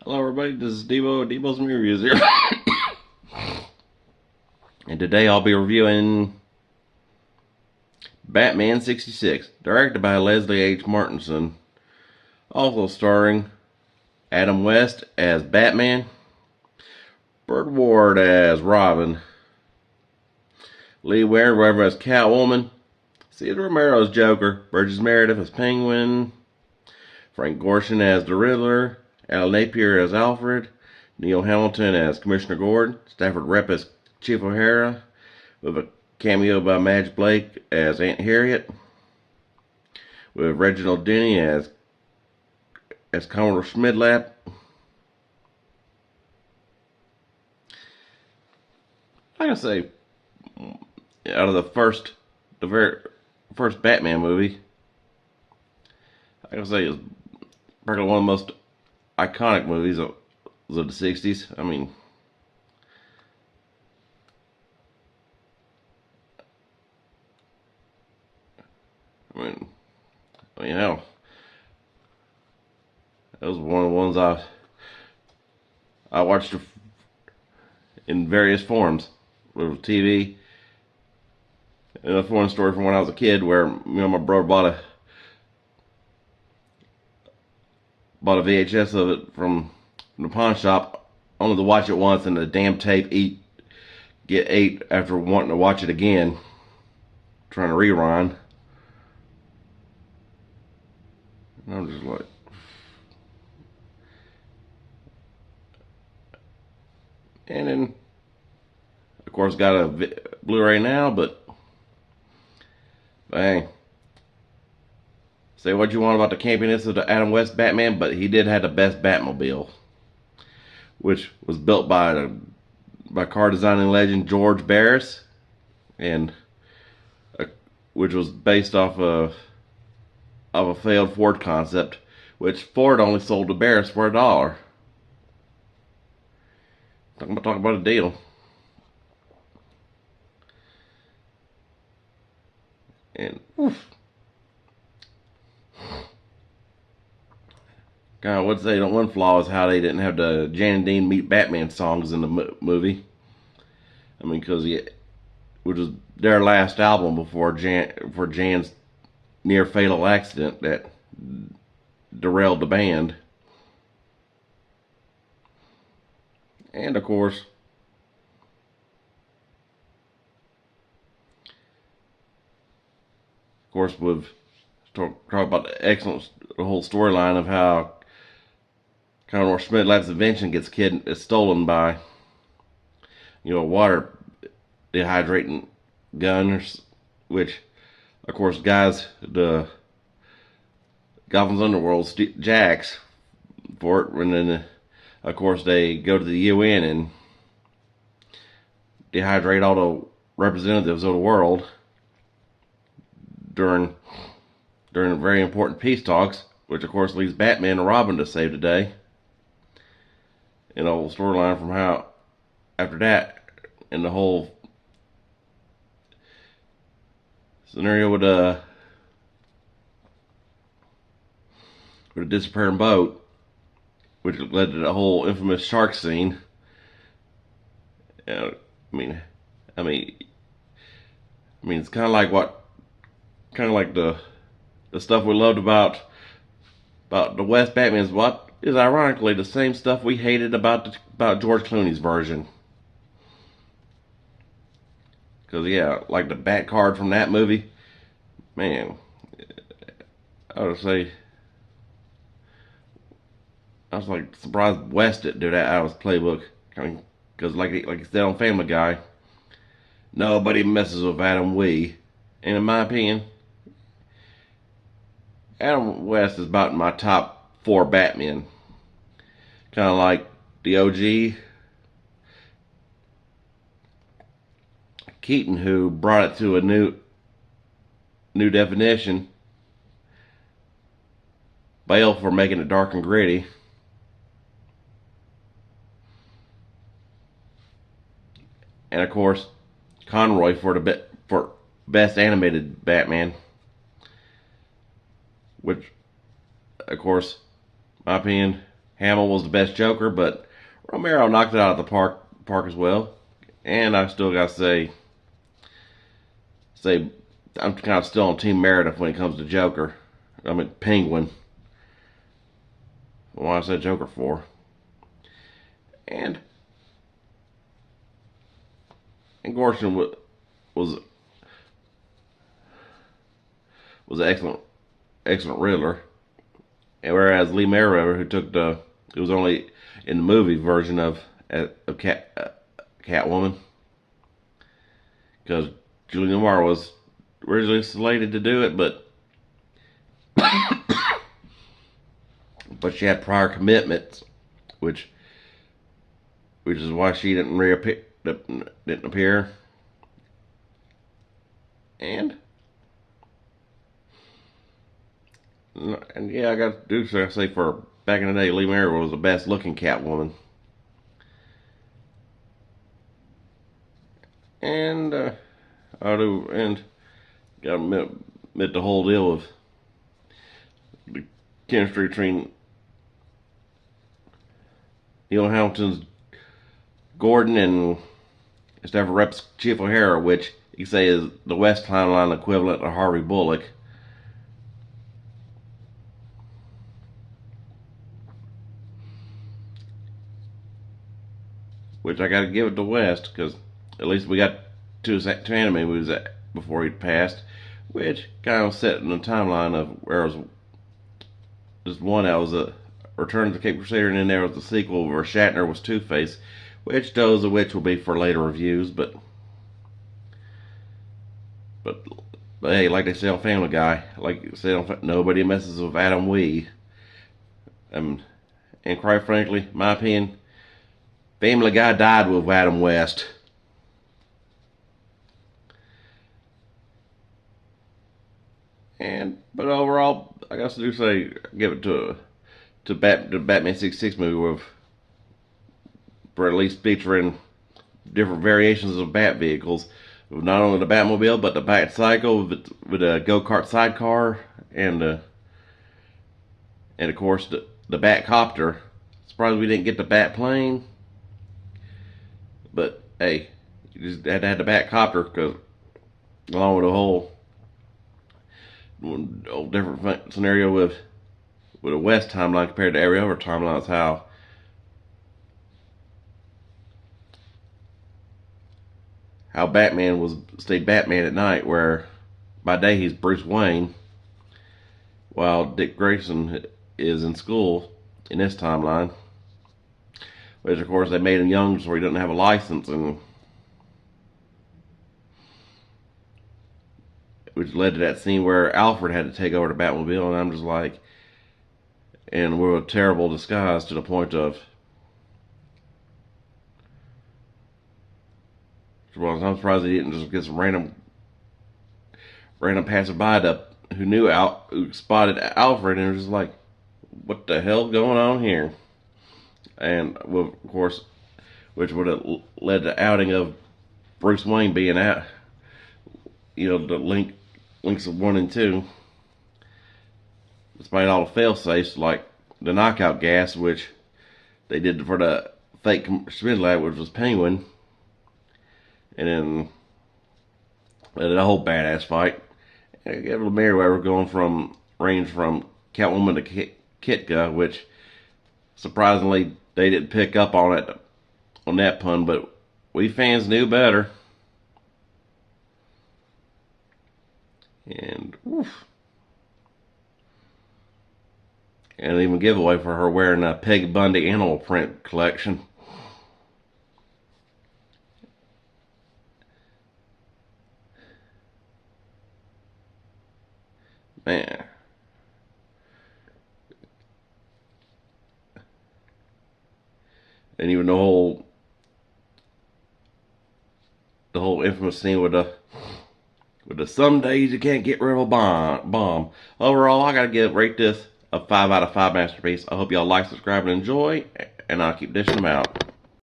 Hello everybody, this is Debo, Debo's Movie Reviews here. And today I'll be reviewing Batman 66, directed by Leslie H. Martinson, also starring Adam West as Batman, Burt Ward as Robin, Lee Weaver as Catwoman, Cesar Romero as Joker, Burgess Meredith as Penguin, Frank Gorshin as the Riddler, Al Napier as Alfred, Neil Hamilton as Commissioner Gordon, Stafford Rep as Chief O'Hara, with a cameo by Madge Blake as Aunt Harriet, with Reginald Denny as Commodore Schmidlap. I gotta say, out of the very first Batman movie, I gotta say it's probably one of the most iconic movies of the '60s. I mean, hell, that was one of the ones I watched in various forms, with TV. And a fun story from when I was a kid, where my brother bought a VHS of it from the pawn shop, only to watch it once, and the damn tape get ate after wanting to watch it again, trying to rewind. And I'm just like, and then of course got a Blu-ray now, but hey, say what you want about the campiness of the Adam West Batman, but he did have the best Batmobile, which was built by car designing legend George Barris, and which was based off of a failed Ford concept, which Ford only sold to Barris for $1. Talk about a deal. And kind of would say the one flaw is how they didn't have the Jan and Dean Meet Batman songs in the movie. Because which was their last album before Jan's near fatal accident that derailed the band. And of course, we've talked about the whole storyline of how Commodore Schmidlap's invention gets stolen by water dehydrating guns, which of course the Gotham's Underworld jacks for it, and then of course they go to the UN and dehydrate all the representatives of the world during very important peace talks, which of course leaves Batman and Robin to save the day. And the whole storyline from how after that, and the whole scenario with a disappearing boat, which led to the whole infamous shark scene. I mean, it's kind of like the stuff we loved about the West Batman is ironically the same stuff we hated about George Clooney's version. Because yeah, like the Bat card from that movie, man, I would say I was like surprised West didn't do that out of his playbook. Because like he said on Family Guy, nobody messes with Adam Wee. And in my opinion, Adam West is about in my top 4 Batmen. Kind of like the OG Keaton, who brought it to a new definition. Bale for making it dark and gritty. And of course, Conroy for best animated Batman, which of course, in my opinion, Hamill was the best Joker, but Romero knocked it out of the park as well. And I still got to say I'm kind of still on Team Meredith when it comes to Joker. I mean Penguin. Why I said Joker for. And Gorshin was an excellent Riddler. And whereas Lee Meriwether, who took it was only in the movie version of Catwoman, because Julie Newmar was originally slated to do it, but she had prior commitments, which is why she didn't appear. And yeah, I got to say for back in the day, Lee Meriwether was the best looking Catwoman. And got to admit the whole deal of the chemistry between Neil Hamilton's Gordon and Stafford Rep's Chief O'Hara, which you say is the West timeline equivalent to Harvey Bullock. Which I got to give it to West, because at least we got two anime movies before he passed, which kind of set in the timeline of where it was just one that was a Return of the Cape Crusader, and then there was the sequel where Shatner was Two-Face, which those of which will be for later reviews, but hey, like they say on Family Guy, like you said, nobody messes with Adam Wee. And quite frankly, my opinion, Family Guy died with Adam West. But overall, I guess I do say give it to the Batman 66 movie for at least featuring different variations of Bat vehicles. Not only the Batmobile, but the Bat-Cycle with a go-kart sidecar, and of course the Bat-Copter. Surprised we didn't get the Bat-Plane, but hey, you just had to have the Bat-Copter, because along with the whole different scenario with a West timeline compared to every other timeline, is how Batman stayed Batman at night, where by day he's Bruce Wayne, while Dick Grayson is in school in this timeline, which of course they made him young so he doesn't have a license, and which led to that scene where Alfred had to take over the Batmobile, and I'm just like, and we're a terrible disguise to the point of, well, I'm surprised he didn't just get some random passerby who spotted Alfred, and was just like, what the hell going on here? And well, of course, which would have led to outing of Bruce Wayne being out, the links of 1 and 2, despite all the fail-safes like the knockout gas, which they did for the fake Schmidt lab, which was Penguin. And then a whole badass fight. And Lee Meriwether going from Catwoman to Kitka, which surprisingly they didn't pick up on that pun, but we fans knew better. And oof. And even giveaway for her wearing a Peg Bundy animal print collection. Man. And even the whole infamous scene with the some days you can't get rid of a bomb. Overall, I gotta rate this a 5 out of 5 masterpiece. I hope y'all like, subscribe, and enjoy, and I'll keep dishing them out.